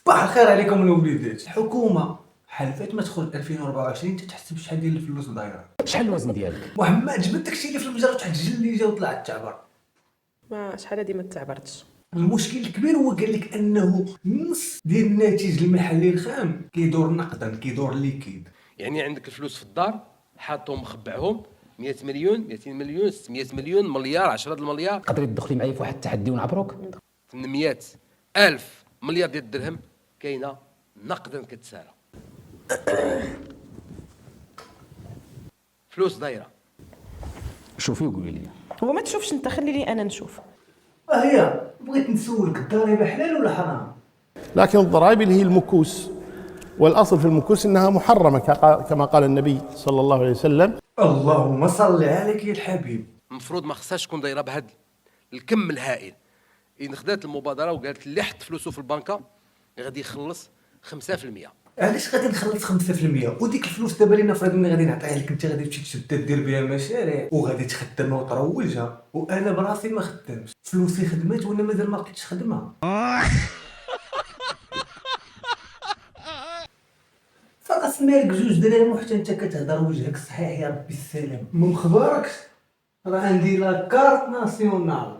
صباح الخير عليكم الوليدات. الحكومه حلفات ما تخرج 2024 انت تحسب شحال ديال الفلوس دايره. شحال الوزن ديالك؟ محمد جبد داكشي اللي في المجره تحت الجليجه وطلع التعبر. ما شحال هادي ما تعبرتش. المشكل الكبير هو قال لك انه نص ديال الناتج المحلي الخام كيدور نقدا، كيدور ليكيد. يعني عندك الفلوس في الدار حاطهم مخبعهم 100 مليون 200 مليون 600 مليون مليار 10 المليار. تقدري تدخلي معايا في واحد التحدي ونعبروك؟ 800 ألف مليار ديال الدرهم كاينه نقدا كتسارى. فلوس دايره. شوفي وقولي لي. هو ما تشوفش انت، خلي لي انا نشوف. هي بغيت نسولك، الضريبه حلال ولا حرام؟ لكن الضرائب اللي هي المكوس، والأصل في المكوس أنها محرمة كما قال النبي صلى الله عليه وسلم. اللهم صل عليك يا الحبيب. المفروض ما خصهاش تكون دايره بهذا الكم الهائل. إن خدات المبادره وقالت اللي حط فلوسه في البنكه غادي يخلص 5%. علاش غادي نخلص 5%؟ وديك الفلوس دابا اللي نفرض اني غادي نعطيها لك انت، غادي تمشي تشد دير بها مشاريع وغادي تخدمها وتروجها، وانا براسي ما خدامش. فلوسي خدمت وانا مازال ما لقيتش خدمه. فرأس مالك 2 دراهم وحتى انت كتهضر وجهك صحيح يا ربي السلام. ما مخباركش راه عندي لا كارت ناسيونال.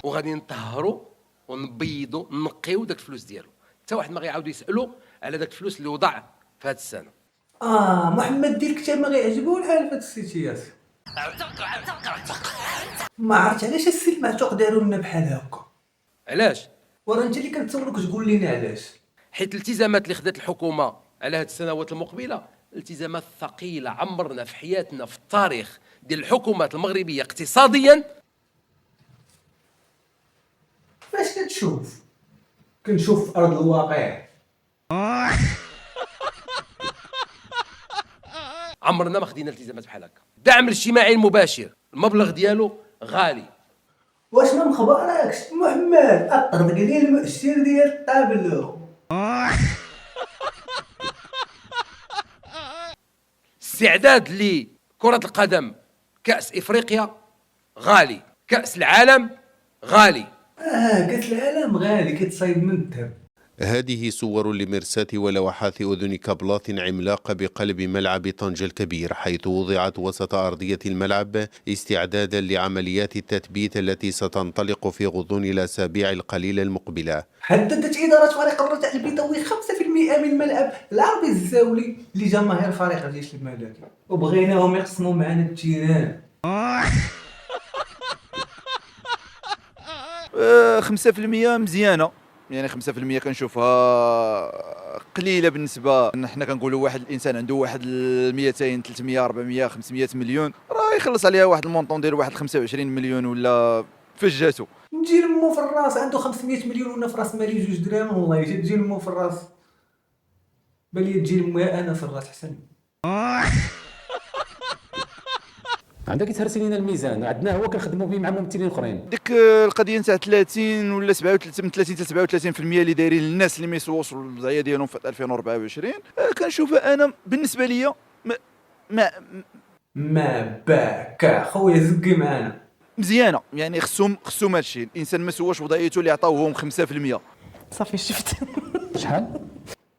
وغادي نطهروا ونبيضوا نقيو داك الفلوس ديالو، حتى واحد ما غيعاودوا يسالوا على داك الفلوس اللي وضع في هذه السنه. محمد ديالك حتى ما غيعجبو الحال في هاد السيتيات. ما عرفت علاش السي المعتوق داروا لنا بحال هكا. علاش؟ وراه انت اللي كنتسولك تقول لينا علاش. حيت الالتزامات اللي خدات الحكومه على هذه السنوات المقبله التزامات ثقيله. عمرنا في حياتنا في التاريخ ديال الحكومات المغربيه اقتصاديا. فاش كتشوف؟ كنشوف في ارض الواقع. عمرنا ما خدينا التزامات بحال هكا. الدعم الاجتماعي المباشر المبلغ ديالو غالي. واش ما مخبركش محمد اقرب لي المؤشر ديال الطابلو؟ استعداد لكرة القدم كأس إفريقيا غالي، كأس العالم غالي. كاس العالم غالي كتصايب من الذهب. هذه صور لمرساة ولوحات أذن كابلات عملاقة بقلب ملعب طنجة الكبير، حيث وضعت وسط أرضية الملعب استعدادا لعمليات التثبيت التي ستنطلق في غضون الأسابيع القليلة المقبلة. حددت إدارة فريق الرجاء البيضاوي 5% من ملعب العربي الزاولي لجماهير فريق الجيش الملكي، وبغيناهم يقسموا معنا التيران. 5% مزيانه، يعني 5% كنشوفها قليله بالنسبه. حنا كنقولوا واحد الانسان عنده واحد 200 300 400 500 مليون راه يخلص عليها واحد المونطون ديال واحد 25 مليون ولا فاش جاتو. نجي لمو في الراس عنده 500 مليون وانا في راس مالي 2 دراهم. والله تجي لمو في الراس بالي تجي لمويا انا في الراس حسن. عندك تهرسي لينا الميزان، عندنا هو كنخدموا به مع ممثلين اخرين. ديك القضيه نتاع 30 ولا 37 من 30 حتى 37% اللي دايرين للناس اللي ما يسووش الوضعيه ديالهم في 2024 كنشوفها انا بالنسبه ليا ما باك خويا زقي معانا مزيانه. يعني خصهم هادشي. الانسان ما سواش وضعيته اللي عطاوهم 5%. صافي شفت. شحال؟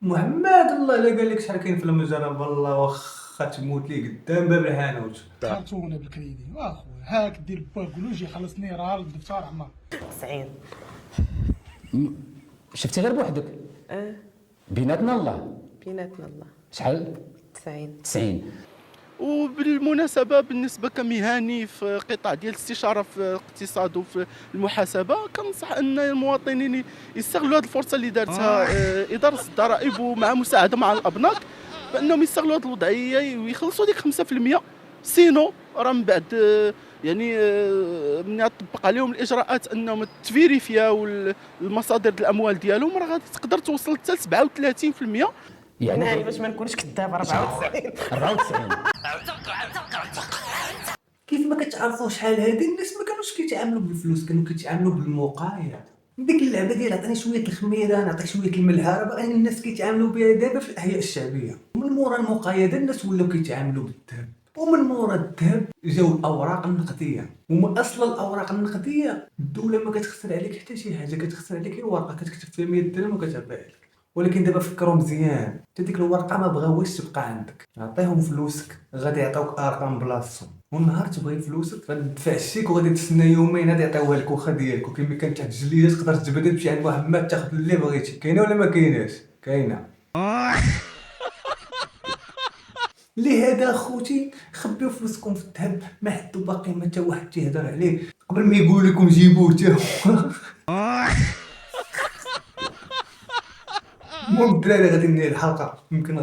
محمد الله لا قال لك شحال كاين في المجال. والله واخا تموت لي قدام باب الحانوت. كارتونه بالكريدي واخويا هاك دير با قولوا جي خلصني راه الدفتر عمر 90. شفتي غير بوحدك؟ بيناتنا الله. بيناتنا الله. شحال؟ 90. 90. وبالمناسبة بالنسبة كمهني في قطاع ديال الاستشارة في الاقتصاد وفي المحاسبة كنصح أن المواطنين يستغلوا هذه الفرصة اللي دارتها إدارة الضرائب ومع مساعدة مع الأبناك بأنهم يستغلوا هذه الوضعية ويخلصوا ديك 5%. سينو راه من بعد يعني من تطبق عليهم الإجراءات أنهم تفيريفياو المصادر الأموال ديالهم راه غادي تقدر توصل حتى 37%. يعني باش ما نكونش كذاب 94. كيف ما كتعرفوا شحال هادي الناس ما كانوش كيتعاملوا بالفلوس، كانوا كيتعاملوا بالمقايض. ديك اللعبه ديال عطيني شويه الخميره نعطيك شويه الملحه راه باغيين الناس كيتعاملوا بها دابا في الاحياء الشعبيه. من مورا المقايضه الناس ولاو كيتعاملوا بالذهب. ومن مورا الذهب جاو الاوراق النقديه. ومن اصل الاوراق النقديه الدوله ما كتخسر عليك حتى شي حاجه، كتخسر عليك غير ورقه كتكتب فيها 100 درهم وكتعطيها لك. ولكن دابا فكروا مزيان، حتى ديك الورقه ما بغاوش تبقى عندك، عطيهم فلوسك غادي يعطيوك ارقام بلاصتهم، والنهار تبغي فلوسك غادي تدفع الشيك وغادي تستنى يومين غادي يعطيوها لك واخا ديالك. وكما كانت واحد الجليه تقدر تجبدها تمشي عند واحد ما تاخذ اللي بغيتي. كاينه ولا ما كايناش؟ كاينه. لهذا اخوتي خبيو فلوسكم في الذهب، ما حدو باقي ما حتى واحد تيهضر عليه قبل ما يقول لكم جيبوه حتى هو. المهم الدراري غادي ننهي الحلقه، يمكن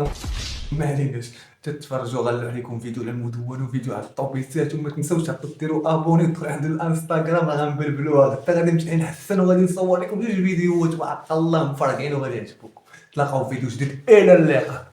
ما عليناش تتفرجوا غنلوح عليكم فيديو على المدون وفيديو على الطوبيسات. وما تنساوش ديروا ابوني ودخلوا عند الانستغرام غنبلبلوها. حتى غادي نمشي نحسن وغادي نصور لكم جوج فيديوهات تبارك الله مفرقين وغادي يعجبوكم. تلاقاو في فيديو جديد، الى اللقاء.